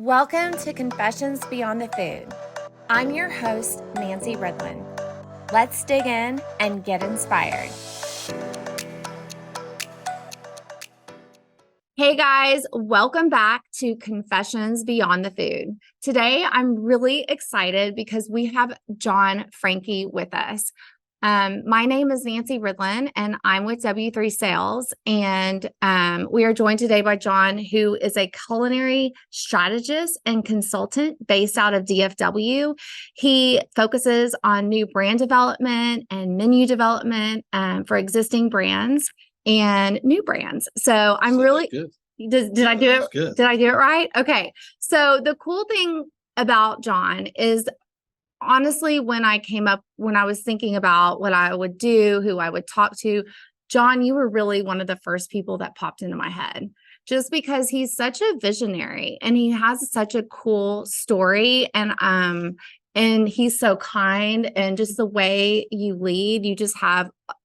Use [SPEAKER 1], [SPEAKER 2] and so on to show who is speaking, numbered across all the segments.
[SPEAKER 1] Welcome to Confessions Beyond the Food. I'm your host, Nancy Ridlen. Let's dig in and get inspired. Hey guys, welcome back to Confessions Beyond the Food. Today, I'm really excited because we have John Franke with us. My name is Nancy Ridlen, and I'm with W3 Sales. And we are joined today by John, who is a culinary strategist and consultant based out of DFW. He focuses on new brand development and menu development for existing brands and new brands. So I'm really good. Did I do it? Good. Did I do it right? Okay. So the cool thing about John is, honestly, when I was thinking about what I would do, who I would talk to, John, you were really one of the first people that popped into my head, just because he's such a visionary and he has such a cool story, and he's so kind, and just the way you lead,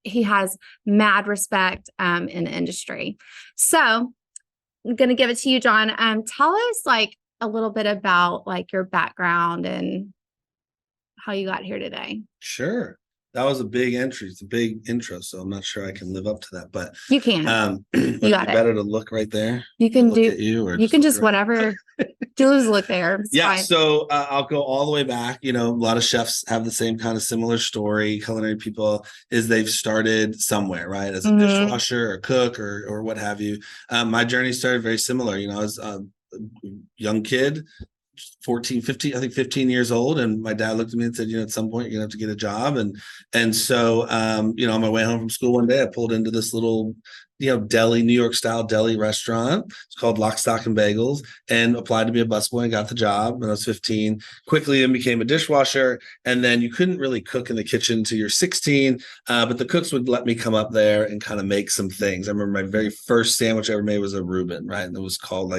[SPEAKER 1] he has mad respect in the industry. So I'm going to give it to you, John. Tell us a little bit about your background and how you got here today.
[SPEAKER 2] Sure. That was a big entry. It's a big intro, so I'm not sure I can live up to that, but
[SPEAKER 1] you can.
[SPEAKER 2] You got it. Better to look right there.
[SPEAKER 1] You can
[SPEAKER 2] look at you, or
[SPEAKER 1] you can just whatever. Just look there. It's fine.
[SPEAKER 2] So I'll go all the way back. A lot of chefs have the same kind of similar story. Culinary people is they've started somewhere, right? As a dishwasher or cook or what have you. My journey started very similar. I was a young kid, 14, 15, I think 15 years old. And my dad looked at me and said, at some point you're gonna have to get a job. And so, on my way home from school one day, I pulled into this little, deli, New York style deli restaurant. It's called Lock, Stock and Bagels, and applied to be a busboy and got the job when I was 15. Quickly then became a dishwasher. And then you couldn't really cook in the kitchen till you're 16. But the cooks would let me come up there and kind of make some things. I remember my very first sandwich I ever made was a Reuben, right? And it was called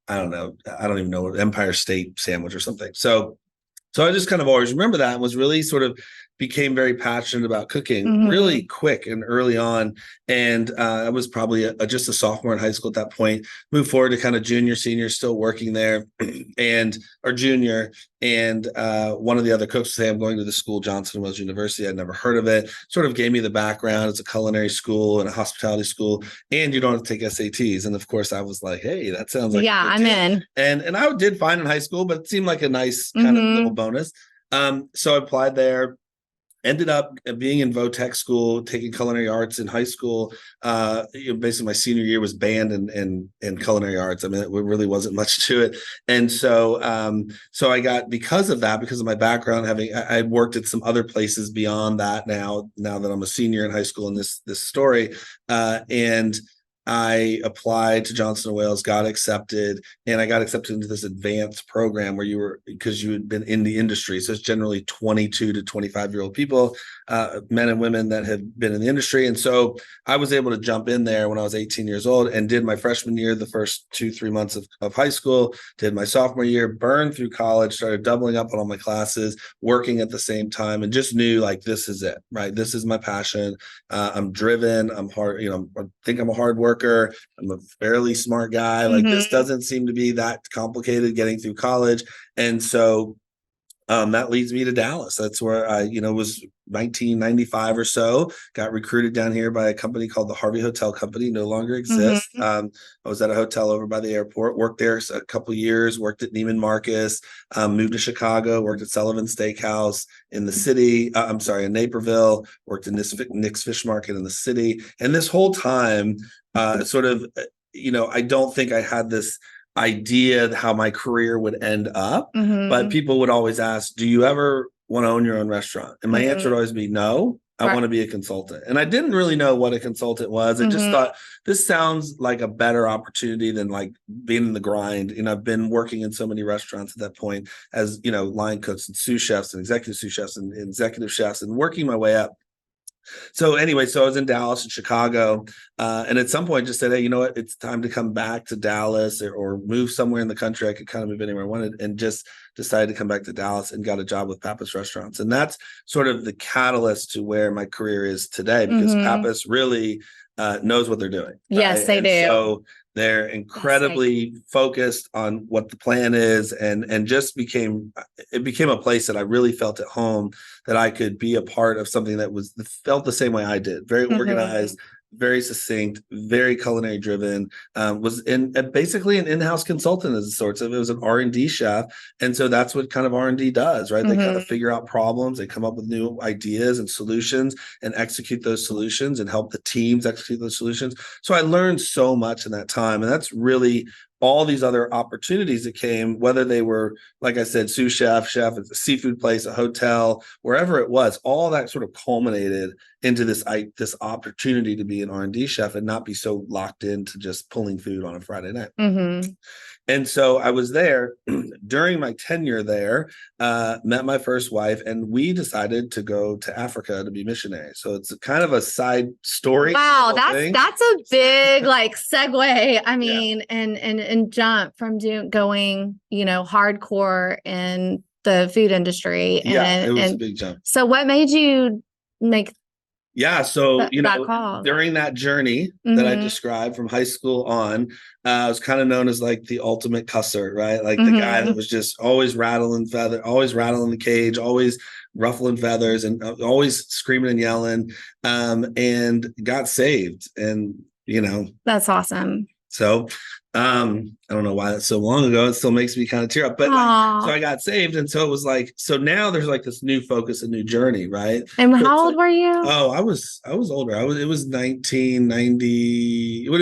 [SPEAKER 2] I don't even know, Empire State sandwich or something. So I just kind of always remember that, and was really sort of became very passionate about cooking really quick and early on. And I was probably just a sophomore in high school at that point. Moved forward to kind of junior, senior, still working there, or junior. And one of the other cooks would say, I'm going to the school, Johnson Wales University. I'd never heard of it. Sort of gave me the background. It's a culinary school and a hospitality school, and you don't have to take SATs. And of course, I was like, hey, that sounds like
[SPEAKER 1] I'm in.
[SPEAKER 2] And I did fine in high school, but it seemed like a nice kind of little bonus. So I applied there. Ended up being in Votech school, taking culinary arts in high school. Basically, my senior year was band and culinary arts. I mean, it really wasn't much to it. And so I got, because of my background, I worked at some other places beyond that now that I'm a senior in high school in this story. And I applied to Johnson & Wales, got accepted, and I got accepted into this advanced program where because you had been in the industry. So it's generally 22 to 25-year-old people, men and women that had been in the industry. And so I was able to jump in there when I was 18 years old and did my freshman year, the first 2-3 months of high school, did my sophomore year, burned through college, started doubling up on all my classes, working at the same time, and just knew this is it, right? This is my passion. I'm driven. I'm hard, I think I'm a hard worker. I'm a fairly smart guy. This doesn't seem to be that complicated getting through college. And so that leads me to Dallas. That's where I, was 1995 or so, got recruited down here by a company called the Harvey Hotel Company, no longer exists. I was at a hotel over by the airport, worked there a couple of years, worked at Neiman Marcus, moved to Chicago, worked at Sullivan Steakhouse in the city. In Naperville, worked in Nick's Fish Market in the city. And this whole time, I don't think I had this idea how my career would end up, but people would always ask, do you ever want to own your own restaurant? And my answer would always be no. I want to be a consultant. And I didn't really know what a consultant was. I just thought this sounds like a better opportunity than being in the grind. I've been working in so many restaurants at that point as, line cooks and sous chefs and executive sous chefs and executive chefs, and working my way up. So anyway, I was in Dallas and Chicago, and at some point just said, hey, you know what? It's time to come back to Dallas or move somewhere in the country. I could kind of move anywhere I wanted, and just decided to come back to Dallas and got a job with Pappas Restaurants. And that's sort of the catalyst to where my career is today, because Pappas really knows what they're doing.
[SPEAKER 1] Yes, they do.
[SPEAKER 2] So They're incredibly focused on what the plan is, and just became a place that I really felt at home, that I could be a part of something that felt the same way I did. Very organized, very succinct, very culinary driven. Was basically an in-house consultant of sorts. It was an R&D chef, and so that's what kind of R&D does, right? They kind of figure out problems, they come up with new ideas and solutions, and execute those solutions, and help the teams execute those solutions. So I learned so much in that time, and that's really all these other opportunities that came, whether they were, like I said, sous chef at a seafood place, a hotel, wherever it was, all that sort of culminated into this opportunity to be an R&D chef and not be so locked into just pulling food on a Friday night. And so I was there during my tenure there, met my first wife, and we decided to go to Africa to be missionaries. So it's kind of a side story.
[SPEAKER 1] Wow, that's a big like segue. I mean, and jump from going, hardcore in the food industry.
[SPEAKER 2] It was a big jump.
[SPEAKER 1] So what made you make
[SPEAKER 2] so
[SPEAKER 1] that call?
[SPEAKER 2] During that journey that I described from high school on, I was kind of known as like the ultimate cusser, right? Like the guy that was just always rattling the cage, always ruffling feathers, and always screaming and yelling, and got saved. And
[SPEAKER 1] that's awesome.
[SPEAKER 2] So I don't know why that's so long ago. It still makes me kind of tear up. But so I got saved. And so it was like, so now there's like this new focus, a new journey, right?
[SPEAKER 1] And how old were you?
[SPEAKER 2] Oh, I was older. It was 1990. It would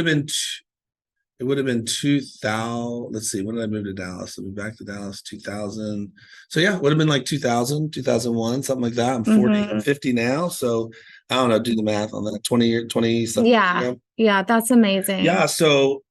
[SPEAKER 2] have been 2000. Let's see, when did I move to Dallas? I moved back to Dallas 2000. So yeah, it would have been like 2000, 2001, something like that. I'm 40, I'm 50 now. So I don't know, do the math on that. 20 something.
[SPEAKER 1] Yeah. Yeah, that's amazing.
[SPEAKER 2] Yeah. So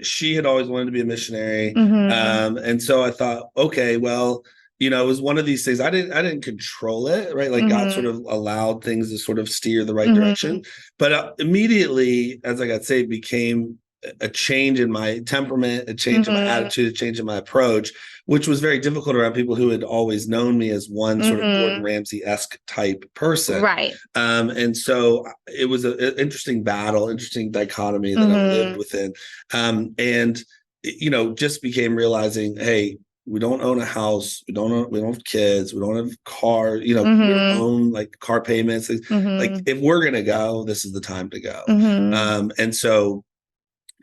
[SPEAKER 2] she had always wanted to be a missionary. And so I thought, okay, well, it was one of these things. I didn't control it, right? Like God sort of allowed things to sort of steer the right direction. But immediately, as I got saved, became a change in my temperament, a change in my attitude, a change in my approach, which was very difficult around people who had always known me as one sort of Gordon Ramsay-esque type person.
[SPEAKER 1] Right.
[SPEAKER 2] And so it was an interesting battle, interesting dichotomy that I lived within. And just became realizing, hey, we don't own a house. We don't have kids. We don't have car, we don't own like car payments. Like if we're going to go, this is the time to go. And so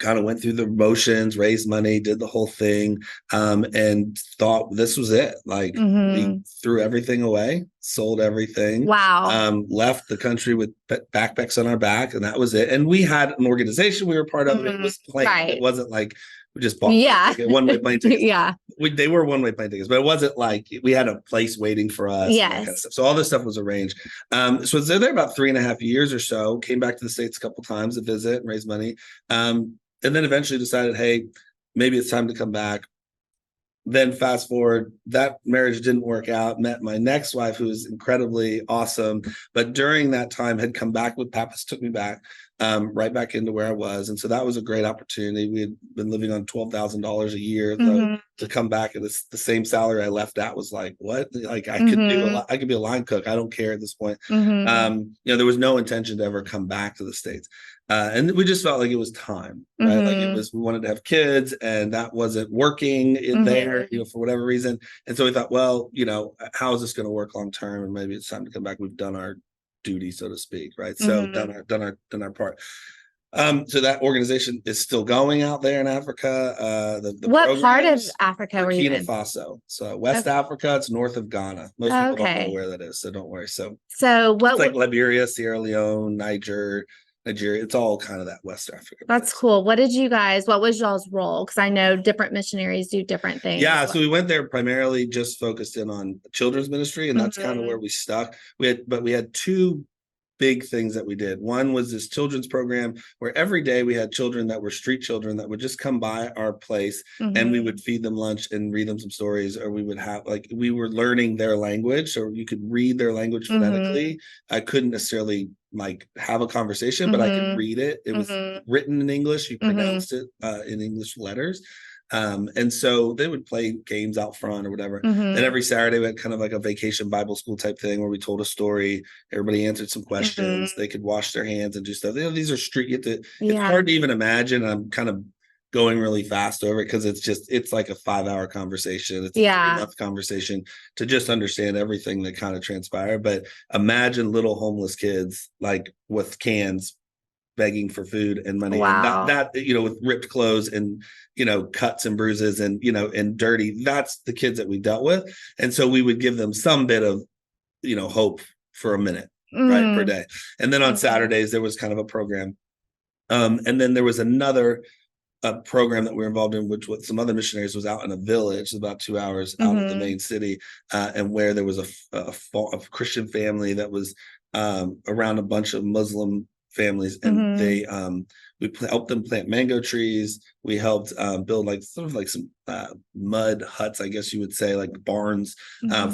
[SPEAKER 2] kind of went through the motions, raised money, did the whole thing, and thought this was it. Like we threw everything away, sold everything.
[SPEAKER 1] Wow.
[SPEAKER 2] Left the country with backpacks on our back, and that was it. And we had an organization we were part of. It was planned.
[SPEAKER 1] Right.
[SPEAKER 2] It wasn't like we just bought one-way plane tickets. They were one-way plane tickets, but it wasn't like we had a place waiting for us.
[SPEAKER 1] Yes.
[SPEAKER 2] And that kind of stuff. So all this stuff was arranged. So I was there about 3.5 years or so, came back to the States a couple times to visit and raise money. And then eventually decided, hey, maybe it's time to come back. Then fast forward, that marriage didn't work out. Met my next wife, who was incredibly awesome. But during that time had come back with Pappas, took me back, right back into where I was. And so that was a great opportunity. We had been living on $12,000 a year. To come back at the same salary I left at was like, what? Like I could do I could be a line cook. I don't care at this point. There was no intention to ever come back to the States. And we just felt like it was time, right? Like we wanted to have kids, and that wasn't working in there, for whatever reason. And so we thought, well, how is this going to work long term? And maybe it's time to come back. We've done our duty, so to speak, right? So done our part. So that organization is still going out there in Africa.
[SPEAKER 1] What part of Africa were you in?
[SPEAKER 2] Burkina Faso. So West Africa, it's north of Ghana. Most people don't know where that is, so don't worry. So
[SPEAKER 1] what?
[SPEAKER 2] It's like Liberia, Sierra Leone, Nigeria. It's all kind of that West Africa.
[SPEAKER 1] That's cool. What was y'all's role? Because I know different missionaries do different things.
[SPEAKER 2] Yeah, so we went there primarily just focused in on children's ministry, and that's kind of where we stuck. We had two big things that we did. One was this children's program where every day we had children that were street children that would just come by our place, and we would feed them lunch and read them some stories, or we would have we were learning their language, so you could read their language phonetically. I couldn't necessarily have a conversation, but I could read it. It was written in English. You pronounced it in English letters. And so they would play games out front or whatever. And every Saturday we had kind of like a vacation Bible school type thing where we told a story. Everybody answered some questions. They could wash their hands and do stuff. These are street. It's hard to even imagine. I'm kind of going really fast over it because it's like a 5-hour conversation. It's a 3-month conversation to just understand everything that kind of transpired. But imagine little homeless kids like with cans begging for food and money.
[SPEAKER 1] Wow.
[SPEAKER 2] And that with ripped clothes and cuts and bruises and and dirty. That's the kids that we dealt with. And so we would give them some bit of hope for a minute, right, per day. And then on Saturdays there was kind of a program. And then there was another program that we were involved in, which with some other missionaries was out in a village about 2 hours out of the main city, and where there was a Christian family that was around a bunch of Muslim families, and they we helped them plant mango trees. We helped build like sort of like some mud huts, I guess you would say, like barns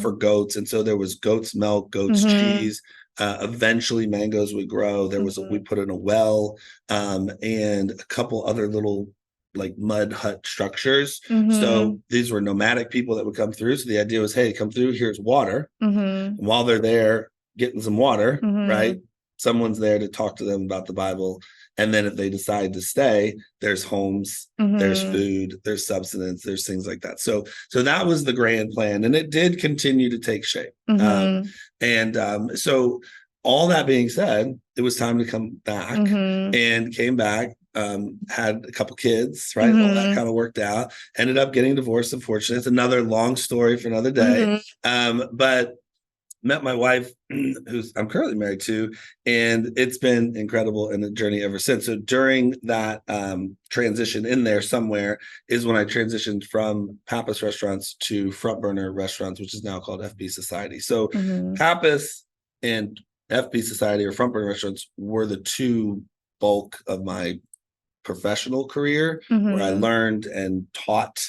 [SPEAKER 2] for goats. And so there was goat's milk, goat's cheese. Eventually mangoes would grow. There was we put in a well and a couple other little like mud hut structures. So these were nomadic people that would come through. So the idea was, hey, come through, here's water. And while they're there getting some water, right, someone's there to talk to them about the Bible. And then if they decide to stay, there's homes, there's food, there's subsistence, there's things like that. So that was the grand plan, and it did continue to take shape. So all that being said, it was time to come back, and came back, had a couple kids, right? All that kind of worked out, ended up getting divorced, unfortunately. It's another long story for another day. But met my wife, who's I'm currently married to, and it's been incredible in the journey ever since. So during that transition in there somewhere is when I transitioned from Pappas Restaurants to Front Burner Restaurants, which is now called FB Society. So Pappas and FB Society, or Front Burner Restaurants, were the two bulk of my professional career, where I learned and taught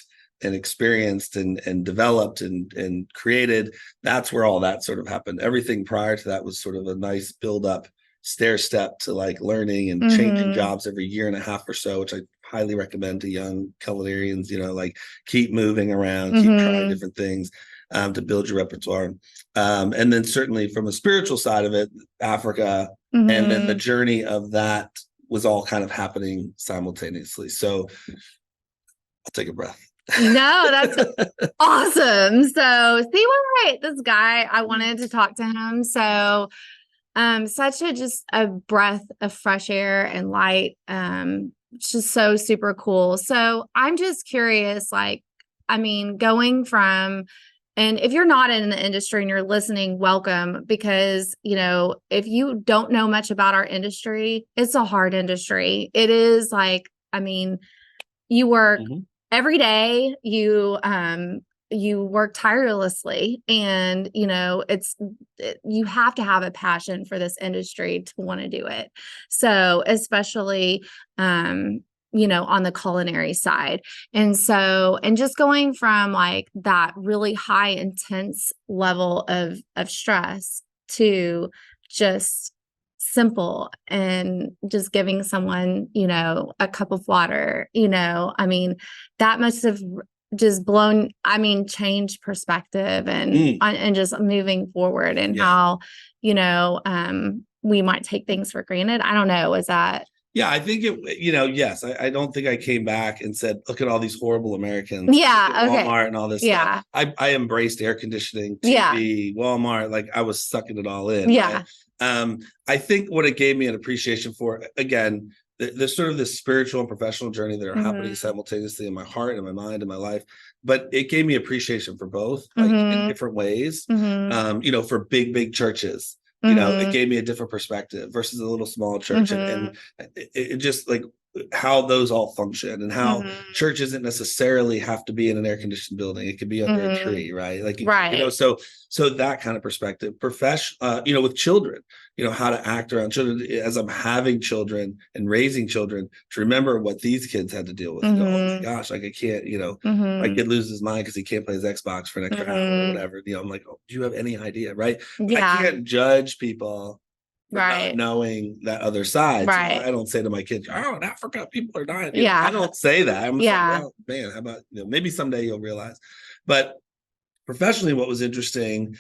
[SPEAKER 2] and experienced and developed and created. That's where all that sort of happened. Everything prior to that was sort of a nice build up stair step to like learning and changing jobs every year and a half or so, which I highly recommend to young culinarians, like keep moving around, keep trying different things to build your repertoire. And then certainly from a spiritual side of it, Africa, and then the journey of that was all kind of happening simultaneously. So I'll take a breath.
[SPEAKER 1] No, that's awesome. So see why this guy, I wanted to talk to him. So such just a breath of fresh air and light. It's just so super cool. So I'm just curious, like, I mean, going from, and if you're not in the industry and you're listening, welcome, because, if you don't know much about our industry, it's a hard industry. It is like, I mean, you work every day, you work tirelessly, and, you have to have a passion for this industry to want to do it. So especially, on the culinary side. And so, and just going from like that really high intense level of stress to just simple and just giving someone, a cup of water, I mean, that must have just changed perspective and just moving forward, and how, we might take things for granted. I don't know. Is that?
[SPEAKER 2] Yeah, I think yes. I don't think I came back and said, look at all these horrible Americans.
[SPEAKER 1] Yeah. Okay.
[SPEAKER 2] Walmart and all this stuff. I embraced air conditioning, TV, Walmart. Like I was sucking it all in.
[SPEAKER 1] Yeah.
[SPEAKER 2] Right? I think what it gave me an appreciation for, again, there's sort of this spiritual and professional journey that are happening simultaneously in my heart and my mind and my life. But it gave me appreciation for both, like in different ways. For big churches. It gave me a different perspective versus a little small church, and it just like how those all function, and how church isn't necessarily have to be in an air-conditioned building. It could be under a tree, right? Like, so that kind of perspective, with children, how to act around children as I'm having children and raising children, to remember what these kids had to deal with. Oh my gosh, like I can't, my kid loses his mind because he can't play his Xbox for an extra hour or whatever. I'm like, oh, do you have any idea? Right. I can't judge people not knowing that other side. So I don't say to my kids, oh, in Africa, people are dying. I don't say that. I'm like, well, man, how about, maybe someday you'll realize. But professionally, what was interesting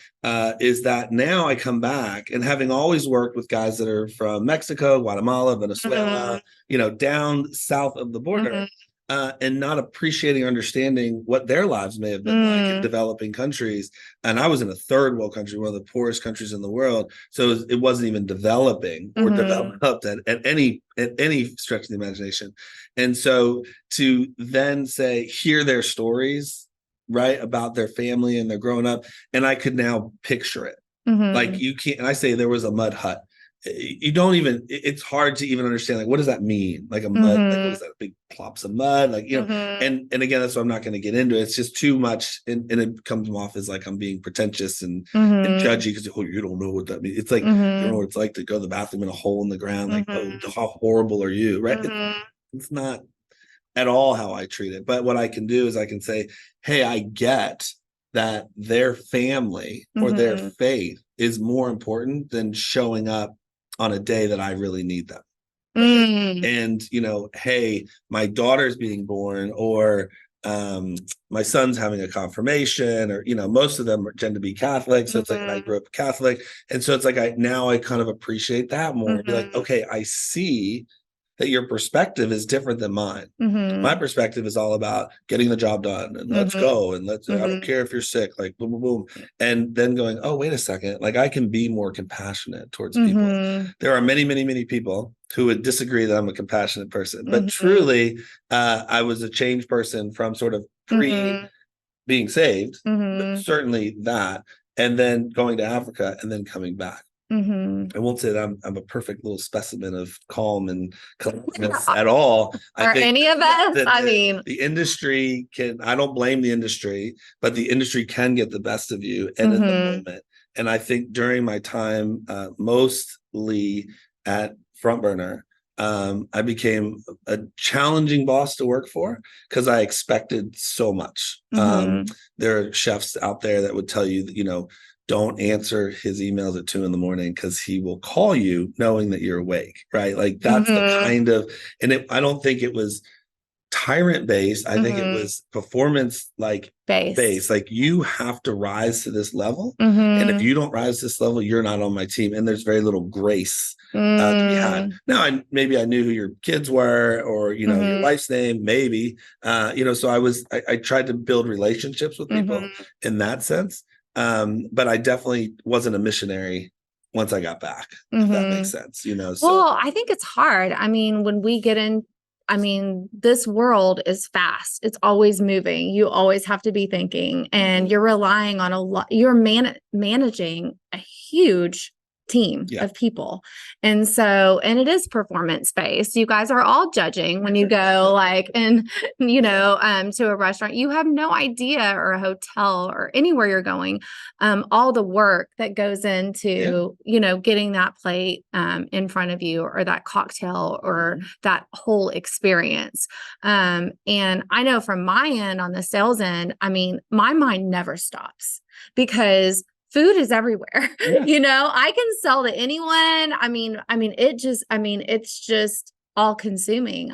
[SPEAKER 2] is that now I come back, and having always worked with guys that are from Mexico, Guatemala, Venezuela, down south of the border, and not appreciating or understanding what their lives may have been like in developing countries. And I was in a third world country, one of the poorest countries in the world. So it wasn't even developing or developed at any stretch of the imagination. And so to then say, hear their stories, right, about their family and they're growing up, and I could now picture it. Like you can't, and I say there was a mud hut. You don't even, it's hard to even understand, like, what does that mean? Like a mud, like what is that, big plops of mud? Like, you know, and again, that's what I'm not going to get into. It's just too much. And it comes off as like I'm being pretentious and judgy because, oh, you don't know what that means. It's like, you know what it's like to go to the bathroom in a hole in the ground. Like, oh, how horrible are you? Right. It's not at all how I treat it. But what I can do is I can say, hey, I get that their family or their faith is more important than showing up on a day that I really need them. And, you know, hey, my daughter's being born, or my son's having a confirmation, or, you know, most of them tend to be Catholic. So it's like, I grew up Catholic. And so it's like, I kind of appreciate that more. Be like, okay, I see that your perspective is different than mine. My perspective is all about getting the job done and let's go. And I don't care if you're sick, like boom, boom, boom. And then going, oh, wait a second. Like I can be more compassionate towards people. There are many, many, many people who would disagree that I'm a compassionate person, but truly I was a changed person from sort of pre being saved, but certainly that, and then going to Africa and then coming back. I won't say that I'm a perfect little specimen of calm and collectedness at all.
[SPEAKER 1] I think any of us? I mean,
[SPEAKER 2] the industry I don't blame the industry, but the industry can get the best of you and in the moment. And I think during my time, mostly at Front Burner, I became a challenging boss to work for because I expected so much. There are chefs out there that would tell you that, you know, don't answer his emails at 2 a.m. because he will call you knowing that you're awake, right? Like that's the kind of, and I don't think it was tyrant based. I think it was performance like based. Like you have to rise to this level. And if you don't rise to this level, you're not on my team. And there's very little grace to be had. Now, maybe I knew who your kids were, or, you know, your wife's name, maybe, you know, so I tried to build relationships with people in that sense. But I definitely wasn't a missionary once I got back, if that makes sense, you know? So.
[SPEAKER 1] Well, I think it's hard. I mean, when we get in, this world is fast. It's always moving. You always have to be thinking, and you're relying on a lot. You're managing a huge team of people. And so, and it is performance based. You guys are all judging when you go you know, to a restaurant. You have no idea, or a hotel or anywhere you're going, all the work that goes into, you know, getting that plate in front of you, or that cocktail, or that whole experience. And I know from my end, on the sales end, I mean, my mind never stops because food is everywhere. You know, I can sell to anyone. It's just all consuming.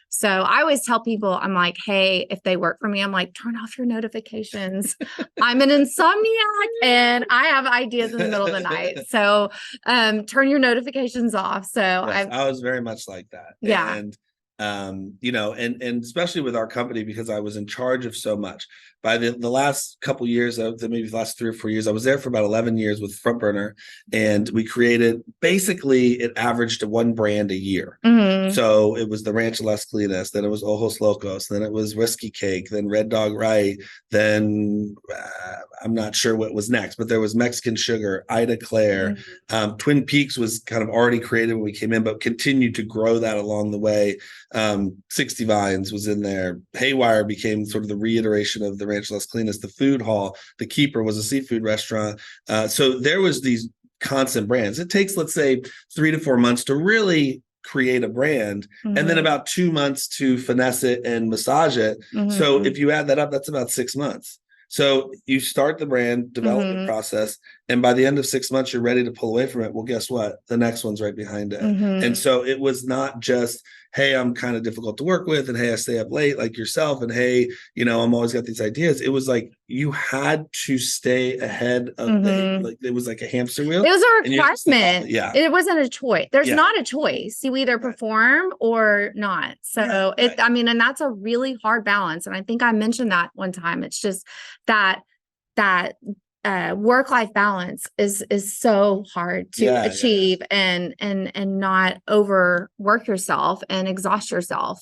[SPEAKER 1] So I always tell people, I'm like, hey, if they work for me, I'm like, turn off your notifications. I'm an insomniac and I have ideas in the middle of the night. So turn your notifications off. So
[SPEAKER 2] yes, I was very much like that.
[SPEAKER 1] Yeah.
[SPEAKER 2] And you know, and especially with our company, because I was in charge of so much. By the last couple years, maybe the last 3 or 4 years, I was there for about 11 years with Front Burner, and we created, basically it averaged to 1 brand a year. So it was the Ranch Las Colinas, then it was Ojos Locos, then it was Whiskey Cake, then Red Dog Right, then I'm not sure what was next, but there was Mexican Sugar, Ida Claire, Twin Peaks was kind of already created when we came in, but continued to grow that along the way. 60 Vines was in there. Haywire became sort of the reiteration of the Ranch Las Colinas. The Food Hall, the Keeper was a seafood restaurant. So there was these constant brands. It takes, let's say, 3 to 4 months to really create a brand, and then about 2 months to finesse it and massage it. So if you add that up, that's about 6 months. So you start the brand development process, and by the end of 6 months, you're ready to pull away from it. Well, guess what? The next one's right behind it. And so it was not just, hey, I'm kind of difficult to work with, and hey, I stay up late like yourself, and hey, I'm always got these ideas. It was like you had to stay ahead of like it was like a hamster wheel.
[SPEAKER 1] It was a requirement.
[SPEAKER 2] Yeah.
[SPEAKER 1] It wasn't a choice. There's not a choice. You either perform or not. So I mean, and that's a really hard balance. And I think I mentioned that one time. It's just that work-life balance is so hard to achieve and not overwork yourself and exhaust yourself.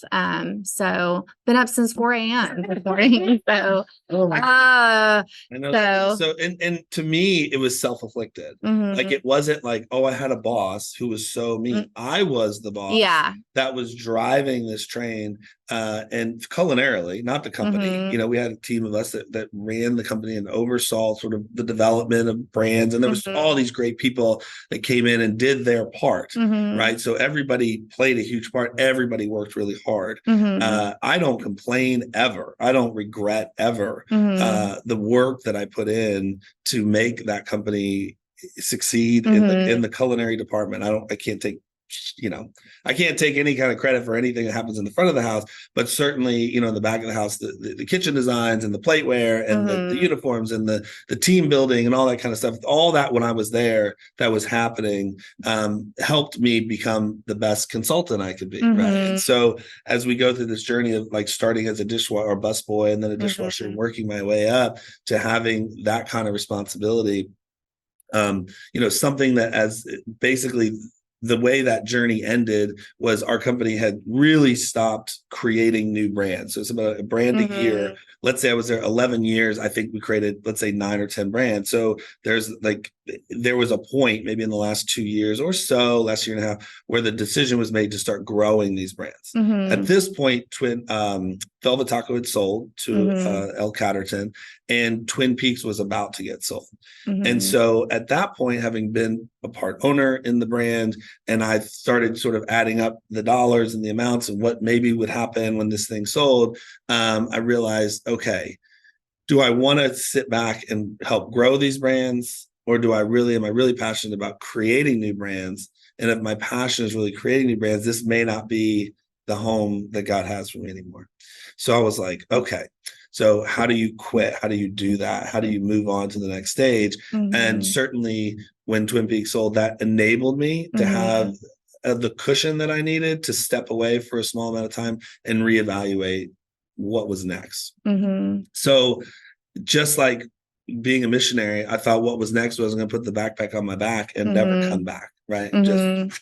[SPEAKER 1] So been up since 4 a.m. this morning. So
[SPEAKER 2] I know. So and to me, it was self-afflicted. Like it wasn't like, oh, I had a boss who was so mean. I was the boss that was driving this train and culinarily, not the company. We had a team of us that ran the company and oversaw sort of the development of brands. And there was all these great people that came in and did their part, right? So everybody played a huge part. Everybody worked really hard. I don't complain ever. I don't regret ever the work that I put in to make that company succeed in the culinary department. I can't take any kind of credit for anything that happens in the front of the house, but certainly, in the back of the house, the kitchen designs and the plateware and the uniforms and the team building and all that kind of stuff, all that when I was there, that was happening, helped me become the best consultant I could be. Right. And so as we go through this journey of like starting as a dishwasher or busboy and then a dishwasher and working my way up to having that kind of responsibility, something that as basically the way that journey ended was our company had really stopped creating new brands. So it's about a brand a year. Let's say I was there 11 years. I think we created, let's say 9 or 10 brands. So there was a point maybe in the last 2 years or so, last year and a half, where the decision was made to start growing these brands. At this point, Velvet Taco had sold to El Catterton, and Twin Peaks was about to get sold. And so at that point, having been a part owner in the brand, and I started sort of adding up the dollars and the amounts and what maybe would happen when this thing sold, I realized, okay, do I want to sit back and help grow these brands? Or am I really passionate about creating new brands? And if my passion is really creating new brands, this may not be the home that God has for me anymore. So I was like, okay, so how do you quit? How do you do that? How do you move on to the next stage? And certainly when Twin Peaks sold, that enabled me to have the cushion that I needed to step away for a small amount of time and reevaluate what was next. So just like being a missionary, I thought what was next was I'm going to put the backpack on my back and never come back, right? Just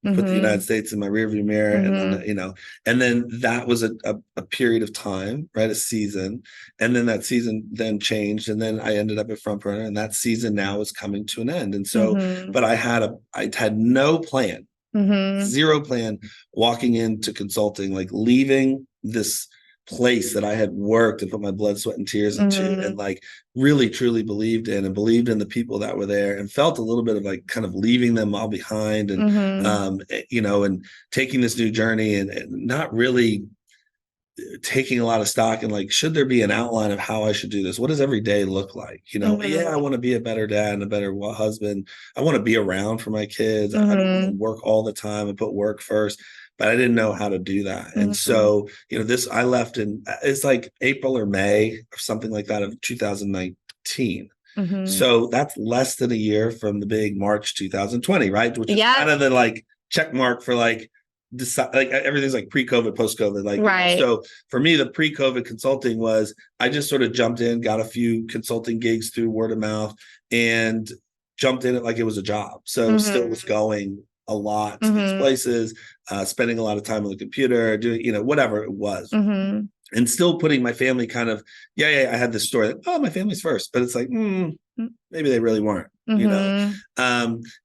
[SPEAKER 2] put the United States in my rearview mirror, and then that was a period of time, right? A season, and then that season then changed, and then I ended up at Front Burner, and that season now is coming to an end. And so, but I had no plan, zero plan walking into consulting, like leaving this place that I had worked and put my blood, sweat, and tears into, and like really truly believed in the people that were there, and felt a little bit of like kind of leaving them all behind, and and taking this new journey and not really taking a lot of stock in like, should there be an outline of how I should do this? What does every day look like? I want to be a better dad and a better husband. I want to be around for my kids. I don't want to work all the time and put work first. But I didn't know how to do that. And so, I left it's like April or May or something like that of 2019. So that's less than a year from the big March 2020, right? Which is kind of the like check mark for like everything's like pre-COVID, post-COVID. Like, right. So for me, the pre-COVID consulting was, I just sort of jumped in, got a few consulting gigs through word of mouth, and jumped in it like it was a job. So still was going a lot to these places, spending a lot of time on the computer, doing, whatever it was. And still putting my family kind of, I had this story, like, my family's first, but it's like, maybe they really weren't, and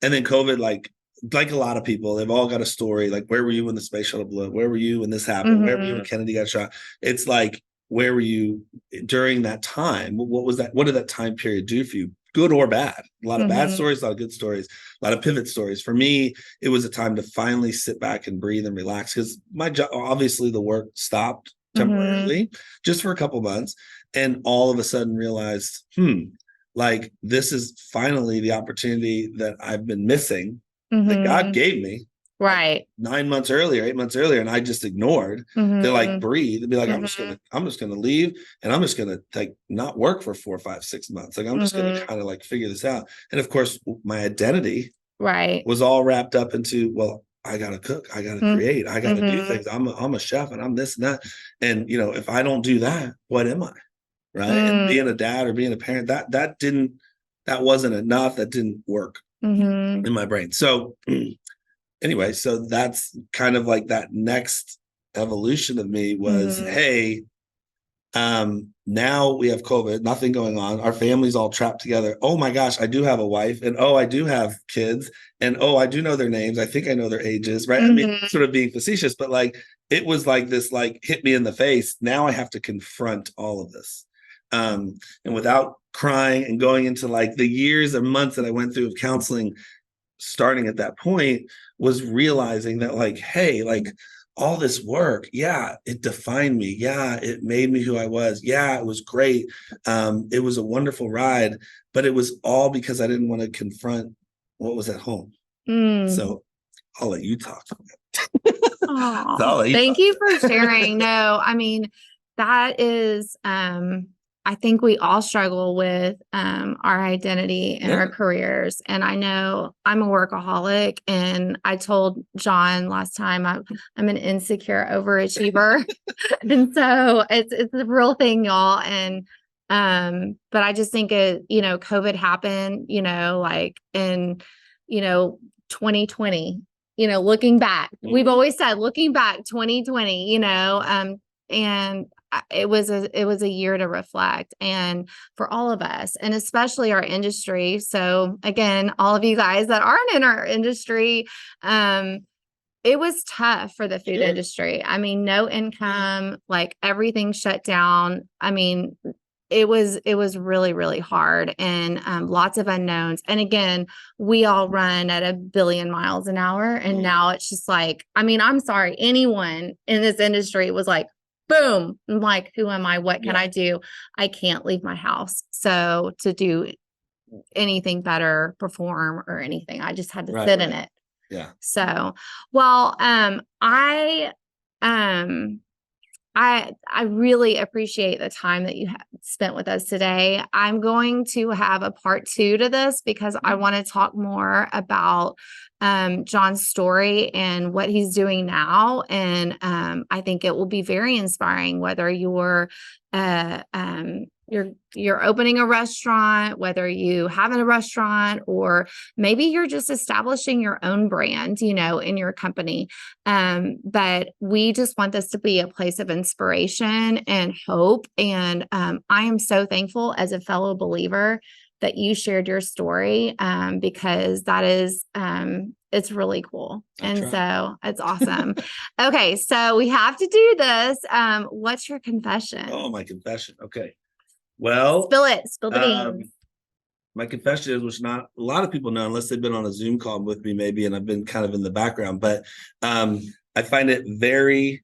[SPEAKER 2] then COVID, like a lot of people, they've all got a story. Like, where were you when the space shuttle blew up? Where were you when this happened? Where were you when Kennedy got shot? It's like, where were you during that time? What was that? What did that time period do for you? Good or bad? A lot of bad stories, a lot of good stories, a lot of pivot stories. For me, it was a time to finally sit back and breathe and relax, because my job, obviously the work stopped temporarily just for a couple months, and all of a sudden realized, like, this is finally the opportunity that I've been missing, that God gave me,
[SPEAKER 1] Right.
[SPEAKER 2] 9 months earlier, 8 months earlier, and I just ignored to like breathe and be like, I'm just gonna leave, and I'm just gonna like not work for 4, 5, 6 months. Like I'm just gonna kind of like figure this out. And of course, my identity was all wrapped up into, well, I gotta cook, I gotta create, I gotta do things. I'm a chef, and I'm this and that. And if I don't do that, what am I? Right. And being a dad or being a parent, that wasn't enough. That didn't work in my brain. So anyway, so that's kind of like that next evolution of me was, hey, now we have COVID, nothing going on. Our family's all trapped together. Oh my gosh, I do have a wife, and oh, I do have kids, and oh, I do know their names. I think I know their ages, right? I mean, sort of being facetious, but like it was like this, like hit me in the face. Now I have to confront all of this. And without crying and going into like the years and months that I went through of counseling, starting at that point, was realizing that like, hey, like all this work, yeah, it defined me. Yeah, it made me who I was. Yeah, it was great. It was a wonderful ride, but it was all because I didn't want to confront what was at home. So I'll let you talk.
[SPEAKER 1] Thank you for sharing. No, I mean, that is, I think we all struggle with our identity and our careers. And I know I'm a workaholic, and I told John last time I'm an insecure overachiever. And so it's a real thing, y'all. And but I just think COVID happened, like in 2020, looking back. We've always said looking back 2020, and it was a year to reflect, and for all of us, and especially our industry. So again, all of you guys that aren't in our industry, it was tough for the food industry. I mean, no income, like everything shut down. I mean, it was really, really hard, and lots of unknowns. And again, we all run at 1 billion miles an hour. And now it's just like, I mean, I'm sorry, anyone in this industry was like, boom. I'm like, who am I? What can I do? I can't leave my house. So to do anything better, perform or anything, I just had to sit in it.
[SPEAKER 2] Yeah.
[SPEAKER 1] So, well, I really appreciate the time that you spent with us today. I'm going to have a part 2 to this because I want to talk more about John's story and what he's doing now. And I think it will be very inspiring, whether you're opening a restaurant, whether you have a restaurant, or maybe you're just establishing your own brand, in your company. But we just want this to be a place of inspiration and hope. And I am so thankful as a fellow believer that you shared your story, because that is, it's really cool. So it's awesome. Okay. So we have to do this. What's your confession?
[SPEAKER 2] Oh, my confession. Okay. Well,
[SPEAKER 1] Spill the beans.
[SPEAKER 2] My confession is, which not a lot of people know unless they've been on a Zoom call with me, maybe, and I've been kind of in the background, but I find it very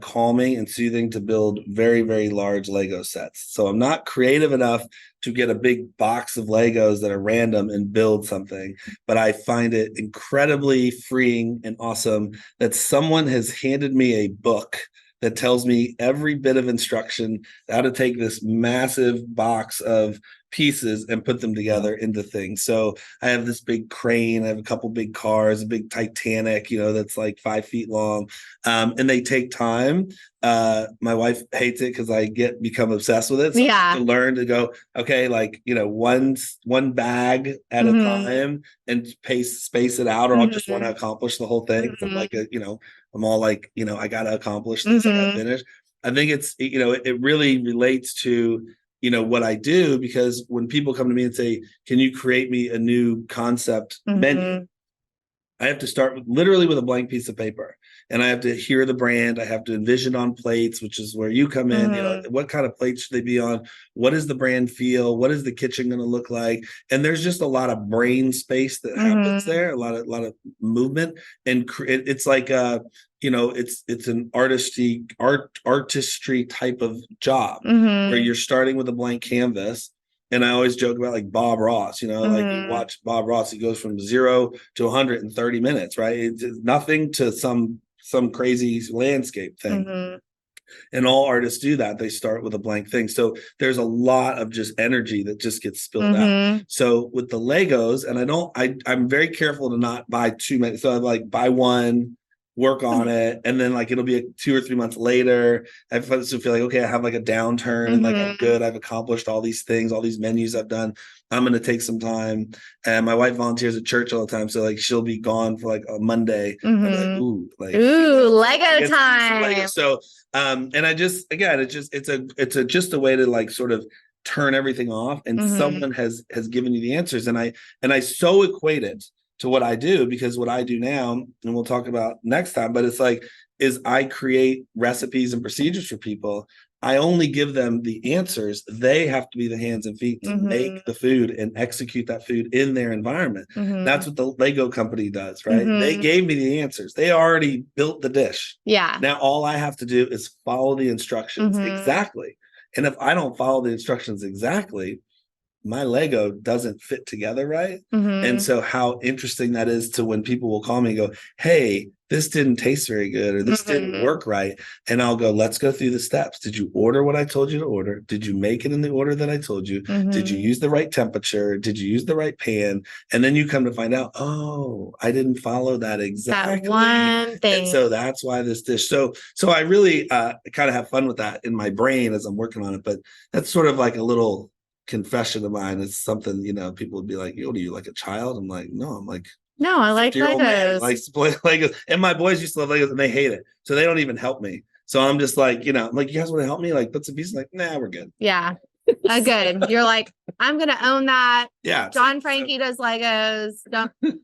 [SPEAKER 2] calming and soothing to build very, very large Lego sets. So I'm not creative enough to get a big box of Legos that are random and build something, but I find it incredibly freeing and awesome that someone has handed me a book that tells me every bit of instruction how to take this massive box of pieces and put them together into things. So I have this big crane, I have a couple big cars, a big Titanic, that's like 5 feet long. And they take time. My wife hates it because I become obsessed with it. So I have to learn to go, okay, like, one bag at a time and space it out, or I'll just want to accomplish the whole thing. I'm like, I'm all like, I got to accomplish this, I got to finish. I think it's, it really relates to, what I do, because when people come to me and say, can you create me a new concept menu? I have to start literally with a blank piece of paper, and I have to hear the brand. I have to envision on plates, which is where you come in. What kind of plates should they be on? What does the brand feel? What is the kitchen going to look like? And there's just a lot of brain space that happens there, a lot of movement, and it's like it's an artistry type of job where you're starting with a blank canvas. And I always joke about like Bob Ross, like you watch Bob Ross, he goes from 0 to 100 in 30 minutes, right? It's nothing to some crazy landscape thing. And all artists do that. They start with a blank thing. So there's a lot of just energy that just gets spilled out. So with the Legos, and I'm very careful to not buy too many. So I like buy one, work on it, and then like it'll be 2 or 3 months later. I feel like, okay, I have like a downturn and like I'm good. I've accomplished all these things, all these menus I've done. I'm going to take some time. And my wife volunteers at church all the time. So like she'll be gone for like a Monday. I'm like, ooh,
[SPEAKER 1] Lego time.
[SPEAKER 2] Lego. So and I just, again, it's just a way to like sort of turn everything off, and someone has given you the answers. And I so equate it to what I do, because what I do now, and we'll talk about next time, but it's like, is I create recipes and procedures for people. I only give them the answers. They have to be the hands and feet to make the food and execute that food in their environment. That's what the Lego company does, right? They gave me the answers. They already built the dish.
[SPEAKER 1] Yeah.
[SPEAKER 2] Now all I have to do is follow the instructions exactly. And if I don't follow the instructions exactly, my Lego doesn't fit together right. And so how interesting that is to when people will call me and go, hey, this didn't taste very good, or this didn't work right. And I'll go, let's go through the steps. Did you order what I told you to order? Did you make it in the order that I told you? Did you use the right temperature? Did you use the right pan? And then you come to find out, oh, I didn't follow that exactly.
[SPEAKER 1] That one thing.
[SPEAKER 2] And so that's why this dish. So I really kind of have fun with that in my brain as I'm working on it. But that's sort of like a little confession of mine. It's something, people would be like, what are you, like a child? I'm like, no, I'm like,
[SPEAKER 1] no, I like Legos.
[SPEAKER 2] Likes to play Legos. And my boys used to love Legos and they hate it. So they don't even help me. So I'm just like, I'm like, you guys want to help me? Like, put some pieces, like, nah, we're good.
[SPEAKER 1] Yeah. Good. You're like, I'm going to own that.
[SPEAKER 2] Yeah.
[SPEAKER 1] John Franke does Legos.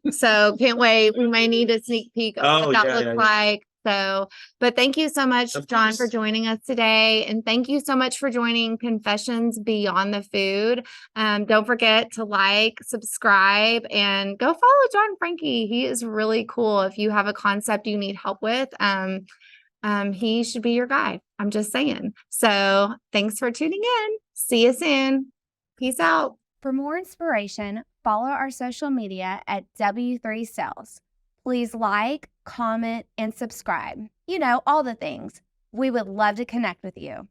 [SPEAKER 1] So can't wait. We may need a sneak peek of what that looks like. So, but thank you so much, John, for joining us today. And thank you so much for joining Confessions Beyond the Food. Don't forget to like, subscribe, and go follow John Franke. He is really cool. If you have a concept you need help with, he should be your guy. I'm just saying. So thanks for tuning in. See you soon. Peace out.
[SPEAKER 3] For more inspiration, follow our social media at W3Cells. Please like, comment, and subscribe. All the things. We would love to connect with you.